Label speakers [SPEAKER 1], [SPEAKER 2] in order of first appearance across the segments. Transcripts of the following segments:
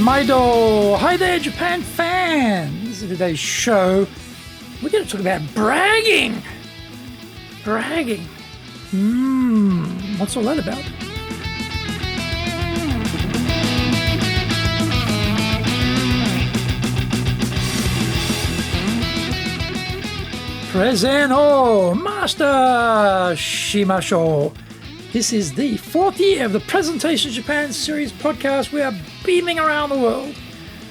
[SPEAKER 1] Maido! Hi there, Japan fans! In today's show, we're going to talk about bragging. Bragging. What's all that about? Preseno! Master Shimasho! This is the fourth year of the Presentation Japan series podcast. We are beaming around the world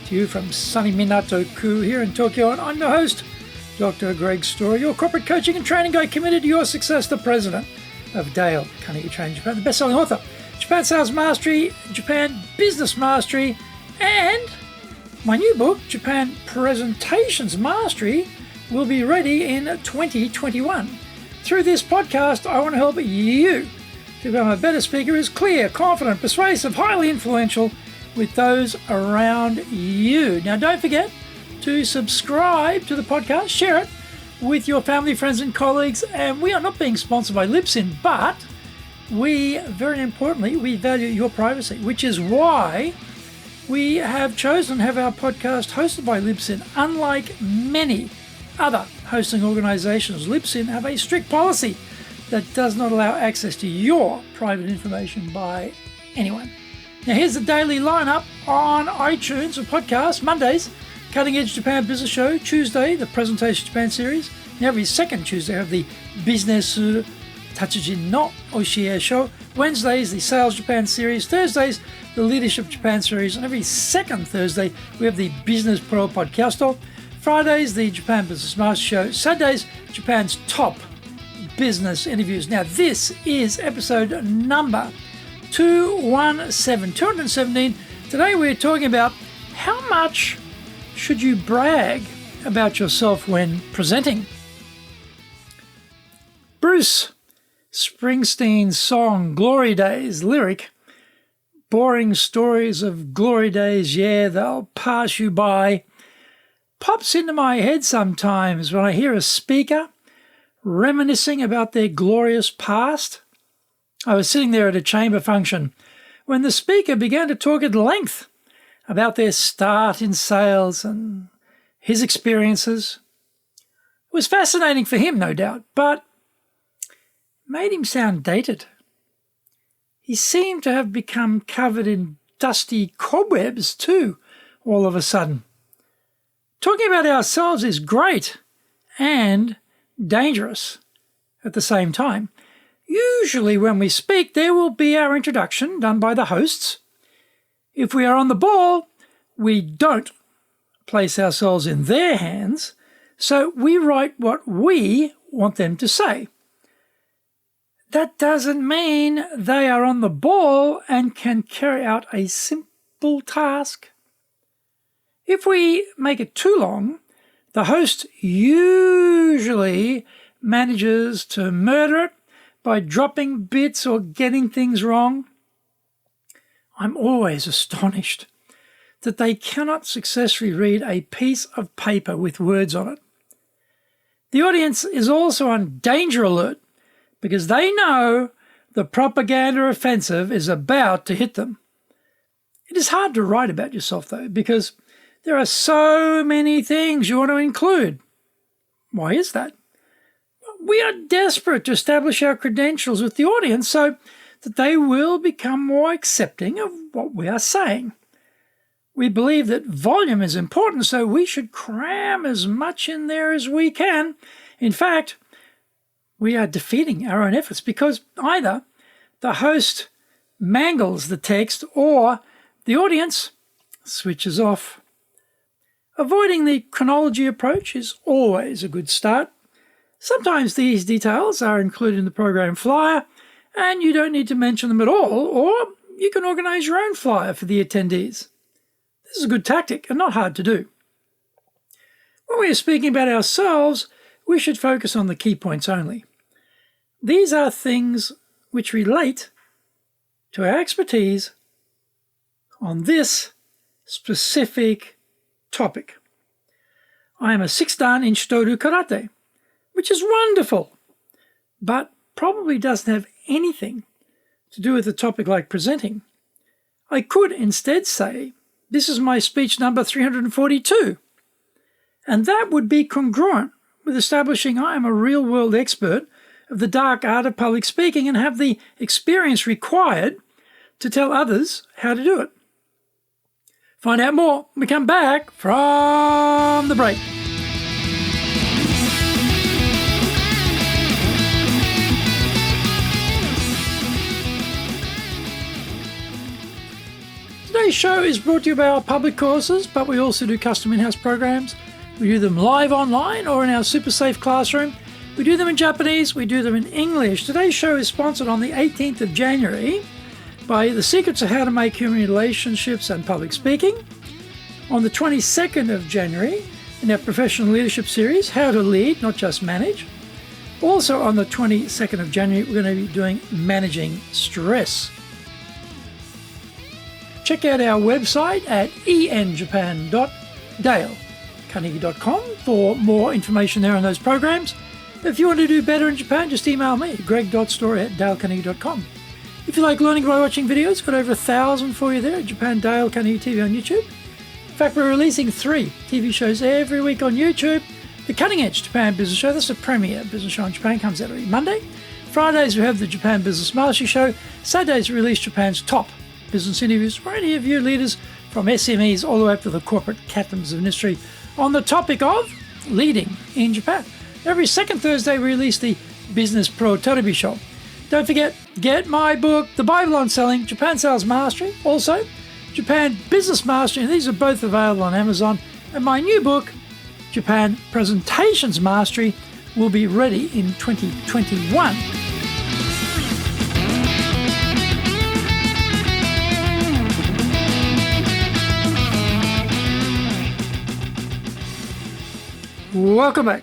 [SPEAKER 1] to you from sunny Minato-ku here in Tokyo. And I'm your host, Dr. Greg Story, your corporate coaching and training guide committed to your success, the president of Dale Carnegie Training Japan, the best-selling author, Japan Sales Mastery, Japan Business Mastery, and my new book, Japan Presentations Mastery, will be ready in 2021. Through this podcast, I want to help you to become a better speaker who's clear, confident, persuasive, highly influential with those around you. Now, don't forget to subscribe to the podcast, share it with your family, friends, and colleagues. And we are not being sponsored by Libsyn, but we, very importantly, we value your privacy, which is why we have chosen to have our podcast hosted by Libsyn. Unlike many other hosting organizations, Libsyn have a strict policy that does not allow access to your private information by anyone. Now, here's the daily lineup on iTunes for podcasts. Mondays, Cutting Edge Japan Business Show. Tuesday, the Presentation Japan series. Now, every second Tuesday, I have the Business Tatsujin no Oshie Show. Wednesdays, the Sales Japan series. Thursdays, the Leadership Japan series. And every second Thursday, we have the Business Pro Podcast. Fridays, the Japan Business Master Show. Saturdays, Japan's top business interviews. Now, this is episode number 217. Today, we're talking about how much should you brag about yourself when presenting. Bruce Springsteen's song Glory Days lyric, boring stories of glory days, yeah, they'll pass you by, pops into my head sometimes when I hear a speaker reminiscing about their glorious past. I was sitting there at a chamber function when the speaker began to talk at length about their start in sales and his experiences. It was fascinating for him, no doubt, but made him sound dated. He seemed to have become covered in dusty cobwebs too, all of a sudden. Talking about ourselves is great and dangerous at the same time. Usually when we speak, there will be our introduction done by the hosts. If we are on the ball, we don't place ourselves in their hands, so we write what we want them to say. That doesn't mean they are on the ball and can carry out a simple task. If we make it too long, the host usually manages to murder it by dropping bits or getting things wrong. I'm always astonished that they cannot successfully read a piece of paper with words on it. The audience is also on danger alert because they know the propaganda offensive is about to hit them. It is hard to write about yourself, though, because there are so many things you want to include. Why is that? We are desperate to establish our credentials with the audience so that they will become more accepting of what we are saying. We believe that volume is important, so we should cram as much in there as we can. In fact, we are defeating our own efforts because either the host mangles the text or the audience switches off. Avoiding the chronology approach is always a good start. Sometimes these details are included in the program flyer, and you don't need to mention them at all, or you can organize your own flyer for the attendees. This is a good tactic and not hard to do. When we are speaking about ourselves, we should focus on the key points only. These are things which relate to our expertise on this specific topic. I am a 6-dan in Shitoru Karate, which is wonderful, but probably doesn't have anything to do with a topic like presenting. I could instead say This is my speech number 342. And that would be congruent with establishing I am a real-world expert of the dark art of public speaking and have the experience required to tell others how to do it. Find out more when we come back from the break. Today's show is brought to you by our public courses, but we also do custom in-house programs. We do them live online or in our super safe classroom. We do them in Japanese, we do them in English. Today's show is sponsored on the 18th of January by The Secrets of How to Make Human Relationships and Public Speaking. On the 22nd of January, in our Professional Leadership Series, How to Lead, Not Just Manage. Also on the 22nd of January, we're going to be doing Managing Stress. Check out our website at enjapan.dalecarnegie.com for more information there on those programs. If you want to do better in Japan, just email me, greg.story@dalecarnegie.com. If you like learning by watching videos, got over 1,000 for you there at Japan Dale Carnegie TV on YouTube. In fact, we're releasing 3 TV shows every week on YouTube. The Cutting Edge Japan Business Show, that's the premier business show in Japan, comes out every Monday. Fridays we have the Japan Business Mastery Show. Saturdays we release Japan's top business interviews for any of you leaders from SMEs all the way up to the corporate captains of industry on the topic of leading in Japan. Every second Thursday we release the Business Pro Totebi Show. Don't forget, get my book, The Bible on Selling, Japan Sales Mastery, also Japan Business Mastery, and these are both available on Amazon. And my new book, Japan Presentations Mastery, will be ready in 2021. Welcome back.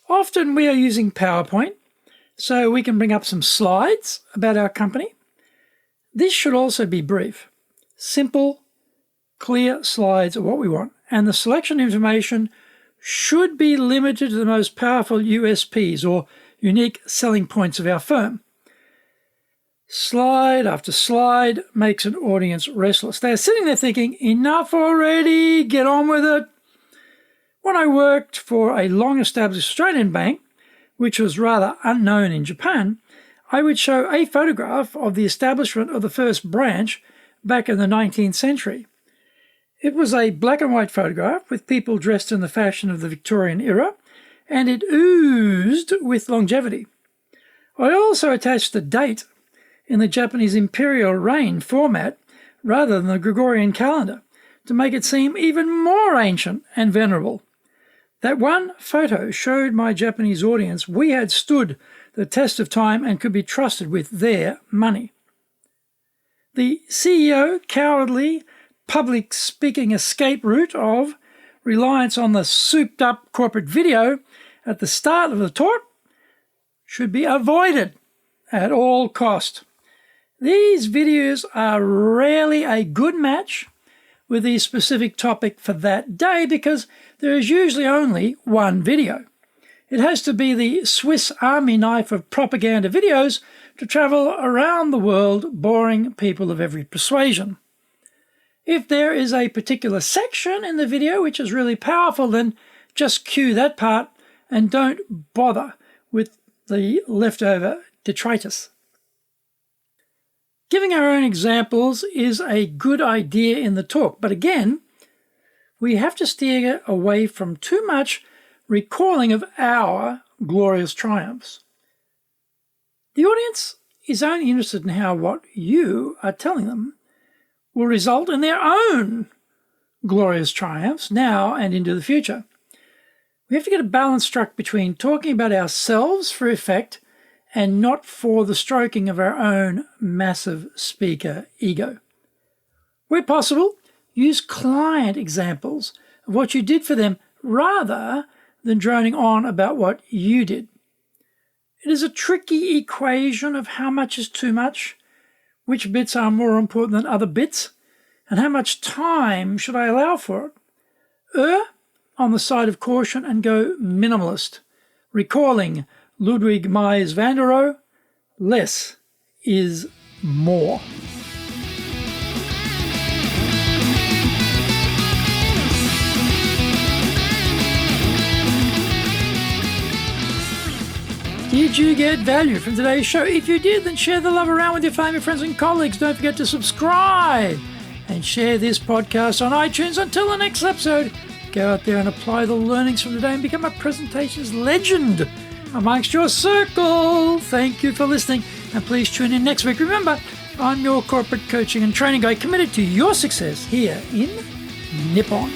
[SPEAKER 1] Often we are using PowerPoint so we can bring up some slides about our company. This should also be brief. Simple, clear slides are what we want, and the selection information should be limited to the most powerful USPs or unique selling points of our firm. Slide after slide makes an audience restless. They're sitting there thinking, enough already, get on with it. When I worked for a long-established Australian bank, which was rather unknown in Japan, I would show a photograph of the establishment of the first branch back in the 19th century. It was a black and white photograph with people dressed in the fashion of the Victorian era, and it oozed with longevity. I also attached the date in the Japanese imperial reign format rather than the Gregorian calendar to make it seem even more ancient and venerable. That one photo showed my Japanese audience we had stood the test of time and could be trusted with their money. The CEO cowardly public speaking escape route of reliance on the souped-up corporate video at the start of the talk should be avoided at all cost. These videos are rarely a good match with the specific topic for that day because there is usually only one video. It has to be the Swiss Army knife of propaganda videos to travel around the world, boring people of every persuasion. If there is a particular section in the video which is really powerful, then just cue that part and don't bother with the leftover detritus. Giving our own examples is a good idea in the talk, but again, we have to steer away from too much recalling of our glorious triumphs. The audience is only interested in how what you are telling them will result in their own glorious triumphs now and into the future. We have to get a balance struck between talking about ourselves for effect and not for the stroking of our own massive speaker ego. Where possible, use client examples of what you did for them rather than droning on about what you did. It is a tricky equation of how much is too much, which bits are more important than other bits, and how much time should I allow for it. Err on the side of caution and go minimalist, recalling Ludwig Mies van der Rohe, less is more. Did you get value from today's show? If you did, then share the love around with your family, friends, and colleagues. Don't forget to subscribe and share this podcast on iTunes. Until the next episode, go out there and apply the learnings from today and become a presentations legend amongst your circle. Thank you for listening, and please tune in next week. Remember, I'm your corporate coaching and training guy committed to your success here in Nippon.